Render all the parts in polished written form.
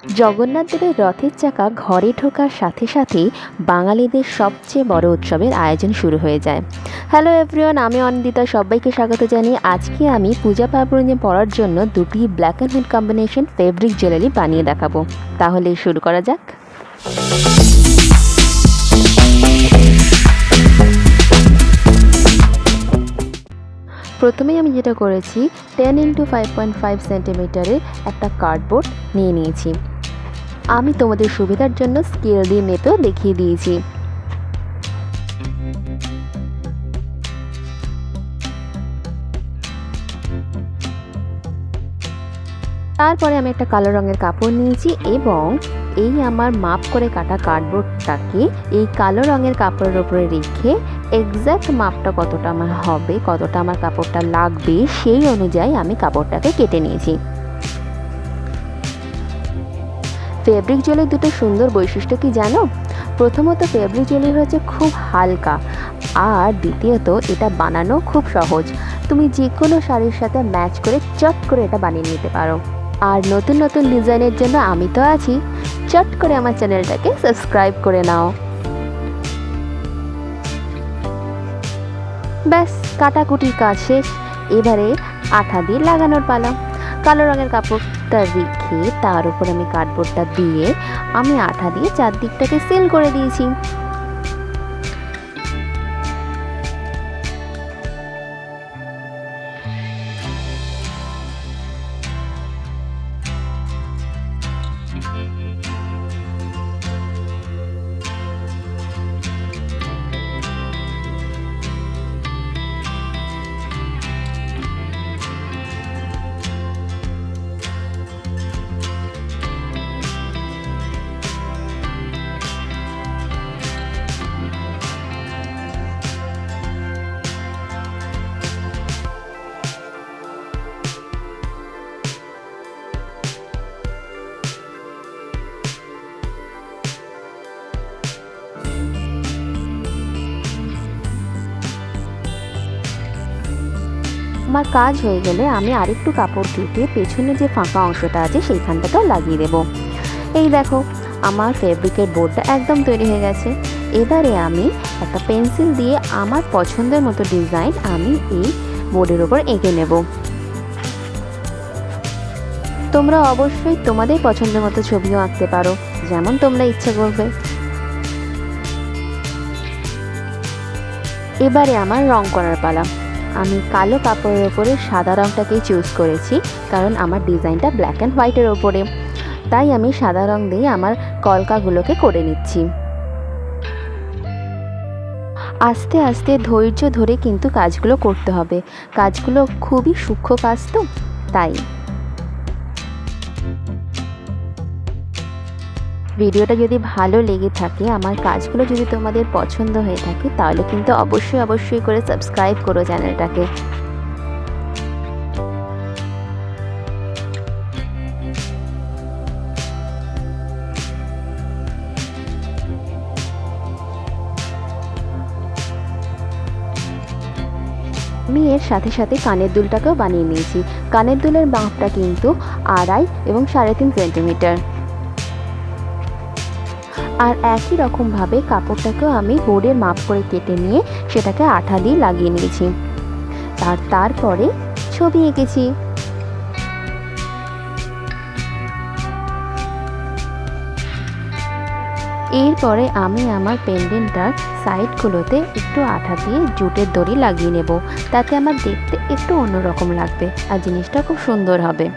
জগন্নাথ দেবের রথের চাকা ঘরে ঢোকার সাথে সাথেই বাঙালিদের সবচেয়ে বড় উৎসবের আয়োজন শুরু হয়ে যায়। হ্যালো এভরিওয়ান, আমি অনিন্দিতা, সবাইকে স্বাগত জানিয়ে আজকে আমি পূজা পার্বণে পরার জন্য দুটি black and white combination fabric jewellery বানিয়ে দেখাবো। তাহলে শুরু করা যাক। প্রথমেই আমি যেটা করেছি, 10x5.5 সেন্টিমিটারের একটা কার্ডবোর্ড নিয়ে নিয়েছি। আমি তোমাদের সুবিধার জন্য স্কেল দিয়ে মেপেও দেখিয়ে দিয়েছি। তারপরে আমি একটা কালো রঙের কাপড় নিয়েছি এবং এই আমার মাপ করে কাটা কার্ডবোর্ডটাকে এই কালো রঙের কাপড়ের ওপরে রেখে এক্স্যাক্ট মাপটা কতটা আমার হবে, কতটা আমার কাপড়টা লাগবে, সেই অনুযায়ী আমি কাপড়টাকে কেটে নিয়েছি। ফেব্রিক জুয়েলারির দুটো সুন্দর বৈশিষ্ট্য কি জানো? প্রথমত, ফেব্রিক জুয়েলারি হচ্ছে খুব হালকা, আর দ্বিতীয়ত এটা বানানো খুব সহজ। তুমি যে কোনো শাড়ির সাথে ম্যাচ করে চট করে এটা বানিয়ে নিতে পারো। আর নতুন নতুন ডিজাইনের জন্য আমি তো আছি, চট করে আমার চ্যানেলটাকে সাবস্ক্রাইব করে নাও। ব্যাস, কাটাকুটির কাজ শেষ। এবারে আঠা দিয়ে লাগানোর পালা। কালো রঙের কাপড়টা রেখে তার উপর আমি কার্ডবোর্ডটা দিয়ে আমি আঠা দিয়ে চারদিকটাকে সিল করে দিয়েছি। আমার কাজ হয়ে গেলে আমি আরেকটু কাপড় কেটে পেছনে যে ফাঁকা অংশটা আছে সেইখানটাতেও লাগিয়ে দেবো। এই দেখো, আমার ফেব্রিকের বোর্ডটা একদম তৈরি হয়ে গেছে। এবারে আমি একটা পেন্সিল দিয়ে আমার পছন্দের মতো ডিজাইন আমি এই বোর্ডের ওপর এঁকে নেব। তোমরা অবশ্যই তোমাদের পছন্দের মতো ছবিও আঁকতে পারো, যেমন তোমরা ইচ্ছা করবে। এবারে আমার রং করার পালা। আমি কালো কাপড়ের ওপরে সাদা রঙটাকেই চুজ করেছি, কারণ আমার ডিজাইনটা ব্ল্যাক অ্যান্ড হোয়াইটের ওপরে। তাই আমি সাদা রং দিয়ে আমার কলকাগুলোকে করে নিচ্ছি। আস্তে আস্তে ধৈর্য ধরে কিন্তু কাজগুলো করতে হবে। কাজগুলো খুবই সূক্ষ্ম কাজ তো, তাই। ভিডিওটা যদি ভালো লেগে থাকে, আমার কাজগুলো যদি তোমাদের পছন্দ হয়ে থাকে, তাহলে কিন্তু অবশ্যই অবশ্যই করে সাবস্ক্রাইব করো চ্যানেলটাকে। আমি এর সাথে সাথে কানের দুলটাকেও বানিয়ে নিয়েছি। কানের দুলের মাপটা কিন্তু 2.5 এবং 3.5 সেন্টিমিটার। আর একই রকমভাবে কাপড়টাকেও আমি বোর্ডের মাপ করে কেটে নিয়ে সেটাকে আঠা দিয়ে লাগিয়ে নিয়েছি। তারপরে ছবি এঁকেছি। এরপরে আমি আমার পেন্ডেন্টটার সাইডগুলোতে একটু আঠা দিয়ে জুটের দড়ি লাগিয়ে নেব। তাতে আমার দেখতে একটু অন্যরকম লাগবে আর জিনিসটা খুব সুন্দর হবে।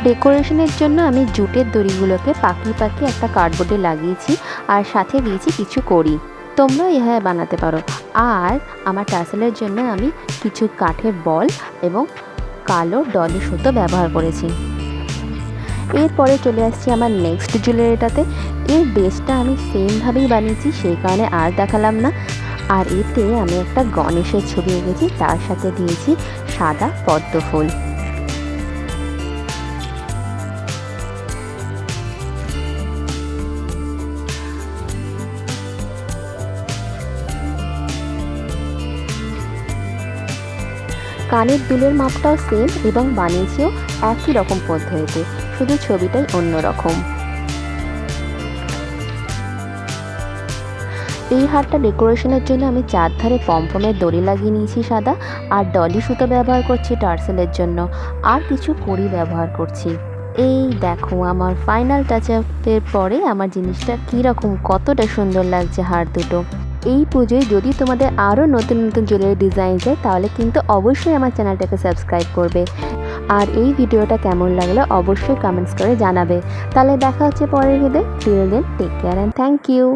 ডেকোরেশনের জন্য আমি জুটের দড়িগুলোকে পাকিয়ে পাকিয়ে একটা কার্ডবোর্ডে লাগিয়েছি, আর সাথে দিয়েছি কিছু কড়ি। তোমরা এভাবে বানাতে পারো। আর আমার টাসেলের জন্য আমি কিছু কাঠের বল এবং কালো ডলি সুতো ব্যবহার করেছি। এরপরে চলে আসছি আমার নেক্সট জুয়েলারিটাতে। এর বেসটা আমি সেমভাবেই বানিয়েছি, সেই কারণে আর দেখালাম না। আর এতে আমি একটা গণেশের ছবি এঁকেছি, তার সাথে দিয়েছি সাদা পদ্ম ফুল। কানের দুলের মাপটাও সেম এবং বানিয়েছিও একই রকম পদ্ধতিতে, শুধু ছবিটাই অন্যরকম। এই হারটা ডেকোরেশনের জন্য আমি চারধারে পমপমের দড়ি লাগিয়ে নিয়েছি সাদা, আর ডলি সুতো ব্যবহার করছি টার্সেলের জন্য, আর কিছু কড়ি ব্যবহার করছি। এই দেখো আমার ফাইনাল টাচ আপের পরে আমার জিনিসটা কীরকম, কতটা সুন্দর লাগছে হার দুটো। এই পুজোয় যদি তোমাদের আরও নতুন নতুন জুয়েলারি ডিজাইন চাই তাহলে কিন্তু অবশ্যই আমার চ্যানেলটাকে সাবস্ক্রাইব করবে। আর এই ভিডিওটা কেমন লাগলো অবশ্যই কমেন্টস করে জানাবে। তাহলে দেখা হচ্ছে পরের video. Till then take care and thank you.